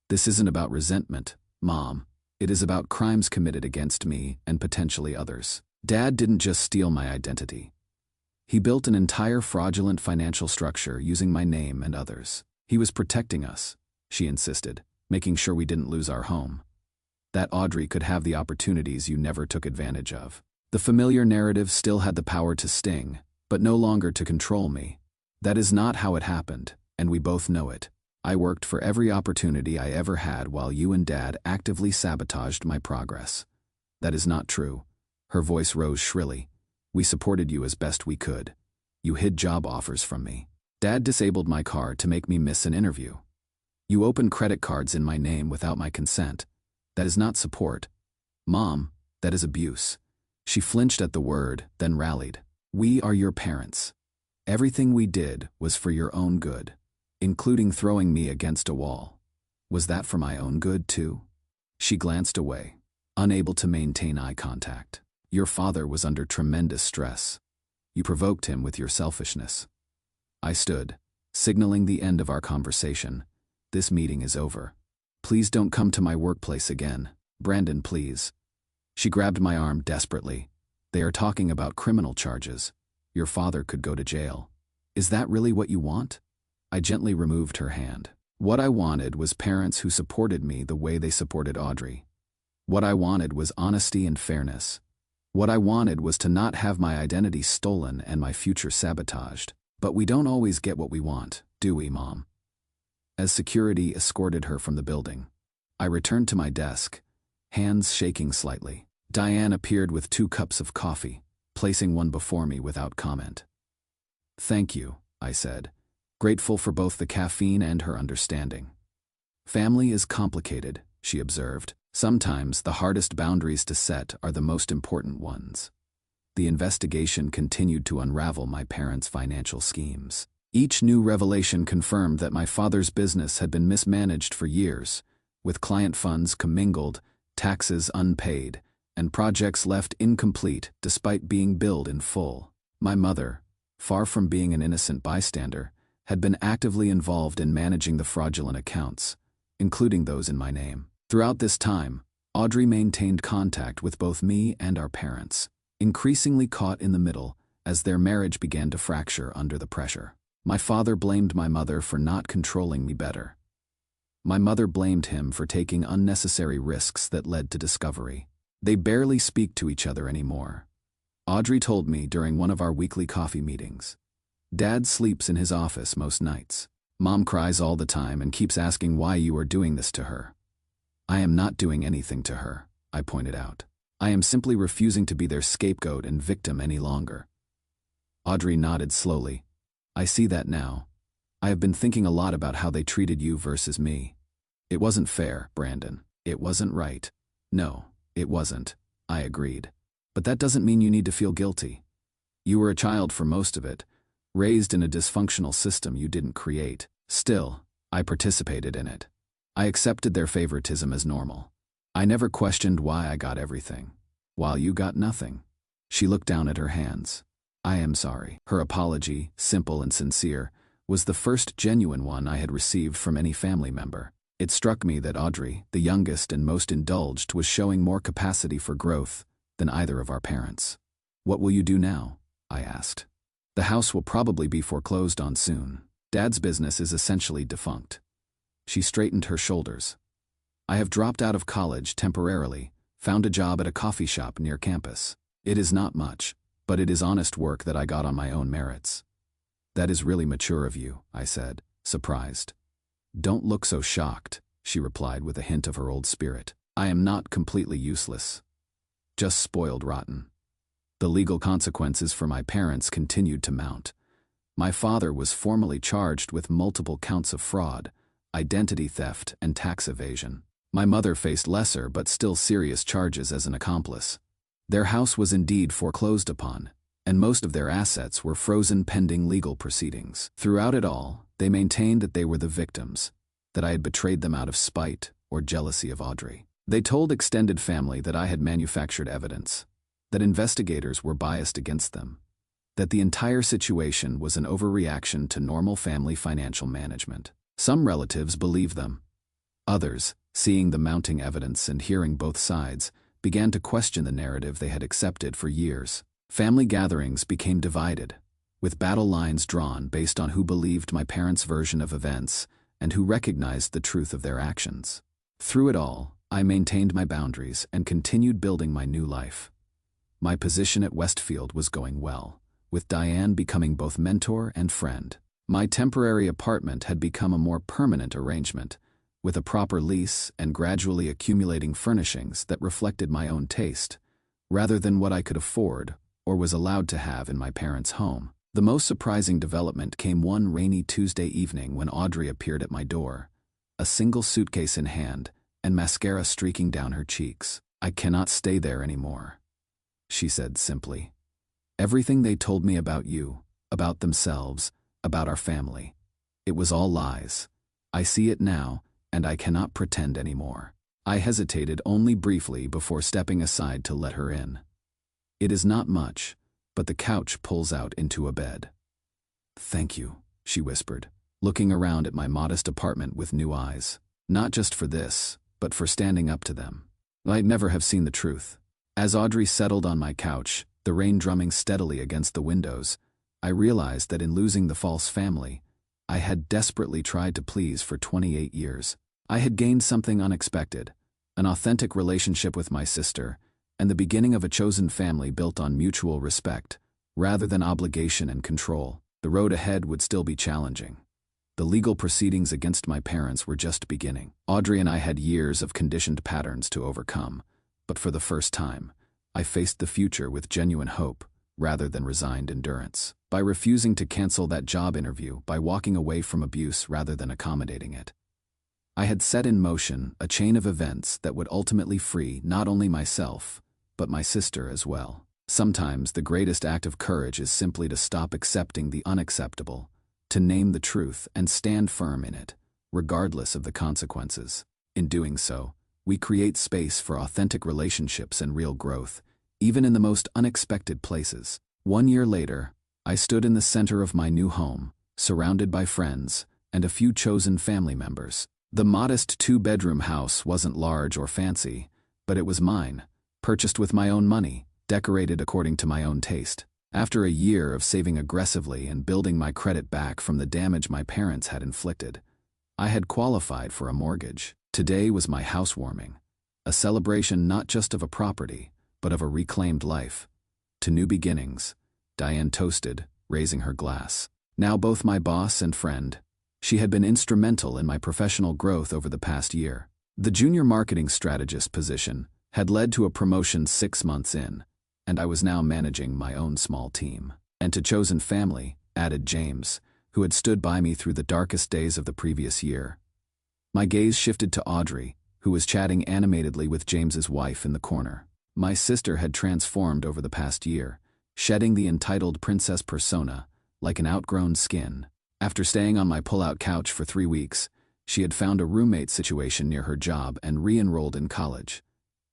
"This isn't about resentment, Mom. It is about crimes committed against me and potentially others. Dad didn't just steal my identity. He built an entire fraudulent financial structure using my name and others. He was protecting us," she insisted, "making sure we didn't lose our home. That Audrey could have the opportunities you never took advantage of." The familiar narrative still had the power to sting, but no longer to control me. That is not how it happened, and we both know it. I worked for every opportunity I ever had while you and Dad actively sabotaged my progress. That is not true. Her voice rose shrilly. "We supported you as best we could. You hid job offers from me. Dad disabled my car to make me miss an interview. You opened credit cards in my name without my consent. That is not support. Mom, that is abuse." She flinched at the word, then rallied. "We are your parents. Everything we did was for your own good, including throwing me against a wall. Was that for my own good, too?" She glanced away, unable to maintain eye contact. "Your father was under tremendous stress. You provoked him with your selfishness." I stood, signaling the end of our conversation. "This meeting is over. Please don't come to my workplace again. Brandon, please." She grabbed my arm desperately. "They are talking about criminal charges. Your father could go to jail. Is that really what you want?" I gently removed her hand. What I wanted was parents who supported me the way they supported Audrey. What I wanted was honesty and fairness. What I wanted was to not have my identity stolen and my future sabotaged. But we don't always get what we want, do we, Mom? As security escorted her from the building, I returned to my desk, hands shaking slightly. Diane appeared with 2 cups of coffee, placing one before me without comment. "Thank you," I said, grateful for both the caffeine and her understanding. "Family is complicated," she observed. "Sometimes the hardest boundaries to set are the most important ones." The investigation continued to unravel my parents' financial schemes. Each new revelation confirmed that my father's business had been mismanaged for years, with client funds commingled, taxes unpaid, and projects left incomplete despite being billed in full. My mother, far from being an innocent bystander, had been actively involved in managing the fraudulent accounts, including those in my name. Throughout this time, Audrey maintained contact with both me and our parents, increasingly caught in the middle as their marriage began to fracture under the pressure. My father blamed my mother for not controlling me better. My mother blamed him for taking unnecessary risks that led to discovery. They barely speak to each other anymore. Audrey told me during one of our weekly coffee meetings. Dad sleeps in his office most nights. Mom cries all the time and keeps asking why you are doing this to her. I am not doing anything to her, I pointed out. I am simply refusing to be their scapegoat and victim any longer. Audrey nodded slowly. I see that now. I have been thinking a lot about how they treated you versus me. It wasn't fair, Brandon. It wasn't right. No, it wasn't, I agreed. But that doesn't mean you need to feel guilty. You were a child for most of it, raised in a dysfunctional system you didn't create. Still, I participated in it. I accepted their favoritism as normal. I never questioned why I got everything, while you got nothing. She looked down at her hands. I am sorry. Her apology, simple and sincere, was the first genuine one I had received from any family member. It struck me that Audrey, the youngest and most indulged, was showing more capacity for growth than either of our parents. What will you do now? I asked. The house will probably be foreclosed on soon. Dad's business is essentially defunct. She straightened her shoulders. I have dropped out of college temporarily, found a job at a coffee shop near campus. It is not much, but it is honest work that I got on my own merits. That is really mature of you, I said, surprised. Don't look so shocked, she replied with a hint of her old spirit. I am not completely useless. Just spoiled rotten. The legal consequences for my parents continued to mount. My father was formally charged with multiple counts of fraud, identity theft, and tax evasion. My mother faced lesser but still serious charges as an accomplice. Their house was indeed foreclosed upon, and most of their assets were frozen pending legal proceedings. Throughout it all, they maintained that they were the victims, that I had betrayed them out of spite or jealousy of Audrey. They told extended family that I had manufactured evidence, that investigators were biased against them, that the entire situation was an overreaction to normal family financial management. Some relatives believed them. Others, seeing the mounting evidence and hearing both sides, began to question the narrative they had accepted for years. Family gatherings became divided, with battle lines drawn based on who believed my parents' version of events and who recognized the truth of their actions. Through it all, I maintained my boundaries and continued building my new life. My position at Westfield was going well, with Diane becoming both mentor and friend. My temporary apartment had become a more permanent arrangement, with a proper lease and gradually accumulating furnishings that reflected my own taste, rather than what I could afford or was allowed to have in my parents' home. The most surprising development came one rainy Tuesday evening when Audrey appeared at my door, a single suitcase in hand and mascara streaking down her cheeks. I cannot stay there anymore, she said simply. Everything they told me about you, about themselves, about our family, it was all lies. I see it now, and I cannot pretend anymore. I hesitated only briefly before stepping aside to let her in. It is not much, but the couch pulls out into a bed. Thank you, she whispered, looking around at my modest apartment with new eyes. Not just for this, but for standing up to them. I'd never have seen the truth. As Audrey settled on my couch, the rain drumming steadily against the windows, I realized that in losing the false family, I had desperately tried to please for 28 years. I had gained something unexpected, an authentic relationship with my sister, and the beginning of a chosen family built on mutual respect, rather than obligation and control. The road ahead would still be challenging. The legal proceedings against my parents were just beginning. Audrey and I had years of conditioned patterns to overcome, but for the first time, I faced the future with genuine hope, rather than resigned endurance. By refusing to cancel that job interview, by walking away from abuse rather than accommodating it, I had set in motion a chain of events that would ultimately free not only myself, but my sister as well. Sometimes the greatest act of courage is simply to stop accepting the unacceptable to name the truth and stand firm in it, regardless of the consequences. In doing so, we create space for authentic relationships and real growth, even in the most unexpected places. 1 year later, I stood in the center of my new home, surrounded by friends and a few chosen family members. The modest 2-bedroom house wasn't large or fancy, but it was mine, purchased with my own money, decorated according to my own taste. After a year of saving aggressively and building my credit back from the damage my parents had inflicted, I had qualified for a mortgage. Today was my housewarming, a celebration not just of a property, but of a reclaimed life. To new beginnings, Diane toasted, raising her glass. Now both my boss and friend, she had been instrumental in my professional growth over the past year. The junior marketing strategist position had led to a promotion 6 months in, and I was now managing my own small team. And to chosen family, added James, who had stood by me through the darkest days of the previous year. My gaze shifted to Audrey, who was chatting animatedly with James's wife in the corner. My sister had transformed over the past year, shedding the entitled princess persona like an outgrown skin. After staying on my pull-out couch for 3 weeks, she had found a roommate situation near her job and re-enrolled in college,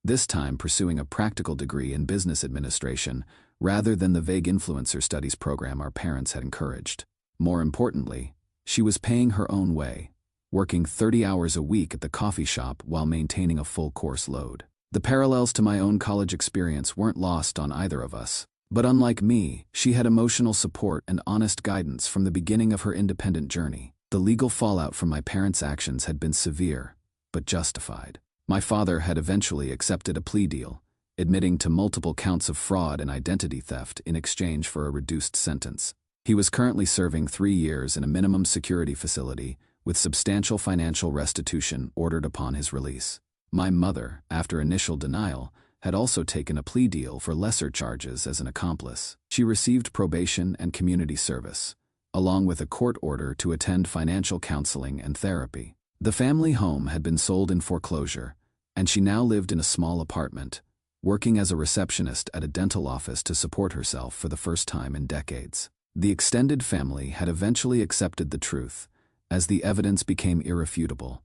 this time pursuing a practical degree in business administration rather than the vague influencer studies program our parents had encouraged. More importantly, she was paying her own way, working 30 hours a week at the coffee shop while maintaining a full course load. The parallels to my own college experience weren't lost on either of us. But unlike me, she had emotional support and honest guidance from the beginning of her independent journey. The legal fallout from my parents' actions had been severe, but justified. My father had eventually accepted a plea deal, admitting to multiple counts of fraud and identity theft in exchange for a reduced sentence. He was currently serving 3 years in a minimum security facility with substantial financial restitution ordered upon his release. My mother, after initial denial, had also taken a plea deal for lesser charges as an accomplice. She received probation and community service, along with a court order to attend financial counseling and therapy. The family home had been sold in foreclosure, and she now lived in a small apartment, working as a receptionist at a dental office to support herself for the first time in decades. The extended family had eventually accepted the truth, as the evidence became irrefutable.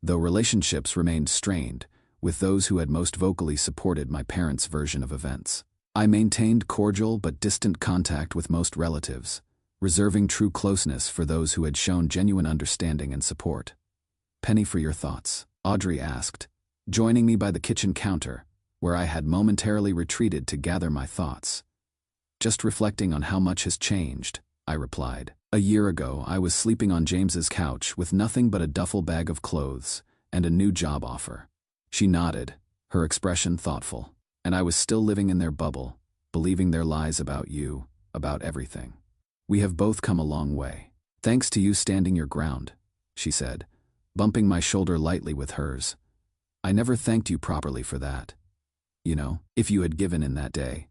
Though relationships remained strained, with those who had most vocally supported my parents' version of events. I maintained cordial but distant contact with most relatives, reserving true closeness for those who had shown genuine understanding and support. "Penny, for your thoughts," Audrey asked, joining me by the kitchen counter, where I had momentarily retreated to gather my thoughts. "Just reflecting on how much has changed," I replied. "A year ago, I was sleeping on James's couch with nothing but a duffel bag of clothes and a new job offer." She nodded, her expression thoughtful. "And I was still living in their bubble, believing their lies about you, about everything. We have both come a long way. Thanks to you standing your ground," she said, bumping my shoulder lightly with hers. "I never thanked you properly for that. You know, if you had given in that day,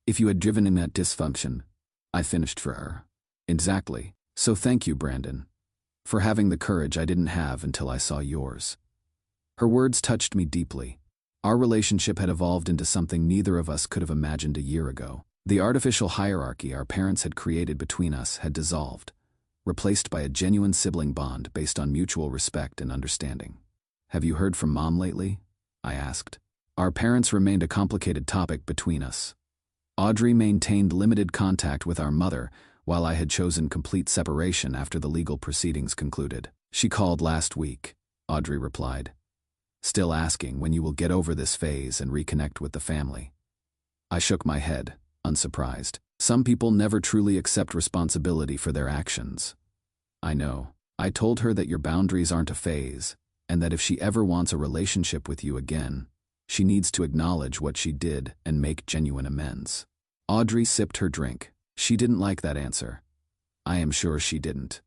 if you had driven in that dysfunction, I finished for her." "Exactly. So thank you, Brandon, for having the courage I didn't have until I saw yours." Her words touched me deeply. Our relationship had evolved into something neither of us could have imagined a year ago. The artificial hierarchy our parents had created between us had dissolved, replaced by a genuine sibling bond based on mutual respect and understanding. "Have you heard from Mom lately?" I asked. Our parents remained a complicated topic between us. Audrey maintained limited contact with our mother, while I had chosen complete separation after the legal proceedings concluded. "She called last week," Audrey replied, "still asking when you will get over this phase and reconnect with the family." I shook my head, unsurprised. Some people never truly accept responsibility for their actions. "I know." I told her that your boundaries aren't a phase, and that if she ever wants a relationship with you again, she needs to acknowledge what she did and make genuine amends. Audrey sipped her drink. She didn't like that answer. "I am sure she didn't,"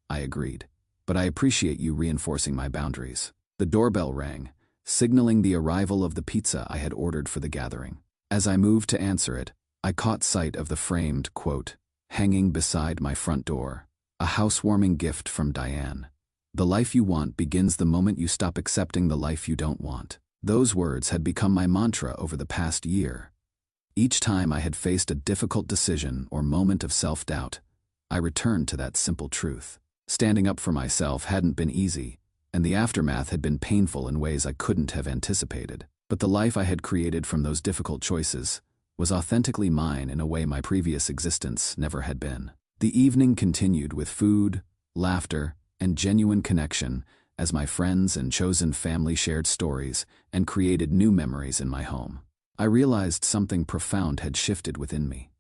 I agreed. "But I appreciate you reinforcing my boundaries." The doorbell rang, signaling the arrival of the pizza I had ordered for the gathering. As I moved to answer it, I caught sight of the framed quote hanging beside my front door. "A housewarming gift from Diane. The life you want begins the moment you stop accepting the life you don't want." Those words had become my mantra over the past year. Each time I had faced a difficult decision or moment of self-doubt, I returned to that simple truth. Standing up for myself hadn't been easy, and the aftermath had been painful in ways I couldn't have anticipated. But the life I had created from those difficult choices was authentically mine in a way my previous existence never had been. The evening continued with food, laughter, and genuine connection as my friends and chosen family shared stories and created new memories in my home. I realized something profound had shifted within me.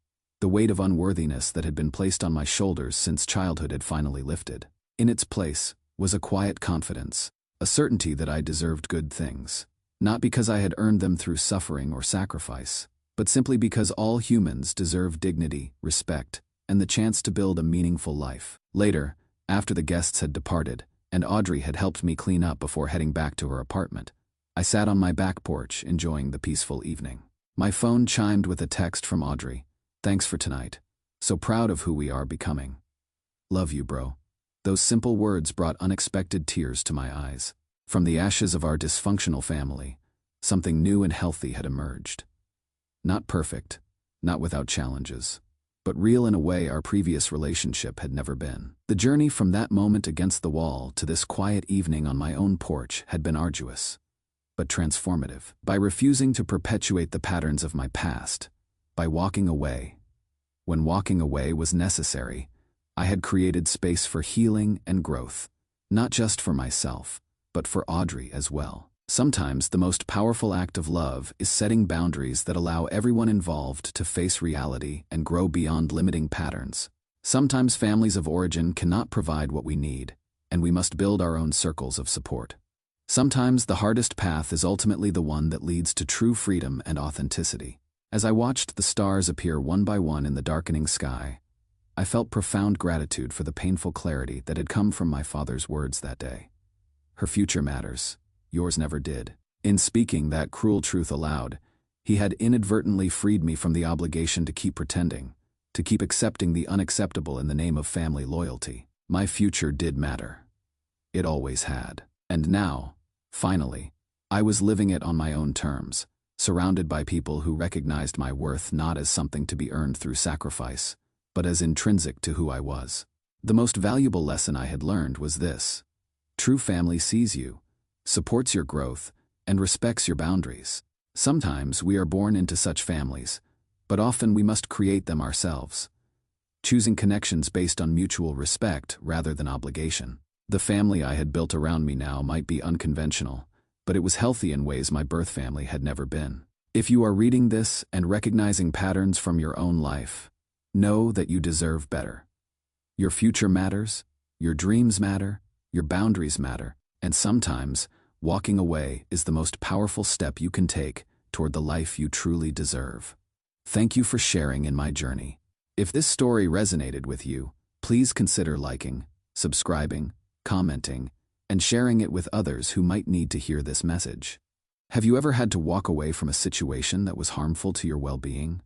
The weight of unworthiness that had been placed on my shoulders since childhood had finally lifted. In its place was a quiet confidence, a certainty that I deserved good things. Not because I had earned them through suffering or sacrifice, but simply because all humans deserve dignity, respect, and the chance to build a meaningful life. Later, after the guests had departed, and Audrey had helped me clean up before heading back to her apartment, I sat on my back porch enjoying the peaceful evening. My phone chimed with a text from Audrey. "Thanks for tonight. So proud of who we are becoming. Love you, bro." Those simple words brought unexpected tears to my eyes. From the ashes of our dysfunctional family, something new and healthy had emerged. Not perfect, not without challenges, but real in a way our previous relationship had never been. The journey from that moment against the wall to this quiet evening on my own porch had been arduous, but transformative. By refusing to perpetuate the patterns of my past, by walking away, when walking away was necessary, I had created space for healing and growth, not just for myself, but for Audrey as well. Sometimes the most powerful act of love is setting boundaries that allow everyone involved to face reality and grow beyond limiting patterns. Sometimes families of origin cannot provide what we need, and we must build our own circles of support. Sometimes the hardest path is ultimately the one that leads to true freedom and authenticity. As I watched the stars appear one by one in the darkening sky, I felt profound gratitude for the painful clarity that had come from my father's words that day. Her future matters. Yours never did. In speaking that cruel truth aloud, he had inadvertently freed me from the obligation to keep pretending, to keep accepting the unacceptable in the name of family loyalty. My future did matter. It always had. And now, finally, I was living it on my own terms, surrounded by people who recognized my worth not as something to be earned through sacrifice, but as intrinsic to who I was. The most valuable lesson I had learned was this: true family sees you, supports your growth, and respects your boundaries. Sometimes we are born into such families, but often we must create them ourselves, choosing connections based on mutual respect rather than obligation. The family I had built around me now might be unconventional, but it was healthy in ways my birth family had never been. If you are reading this and recognizing patterns from your own life, know that you deserve better. Your future matters, your dreams matter, your boundaries matter, and sometimes, walking away is the most powerful step you can take toward the life you truly deserve. Thank you for sharing in my journey. If this story resonated with you, please consider liking, subscribing, commenting, and sharing it with others who might need to hear this message. Have you ever had to walk away from a situation that was harmful to your well-being?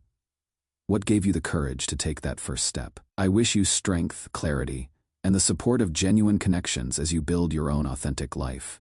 What gave you the courage to take that first step? I wish you strength, clarity, and the support of genuine connections as you build your own authentic life.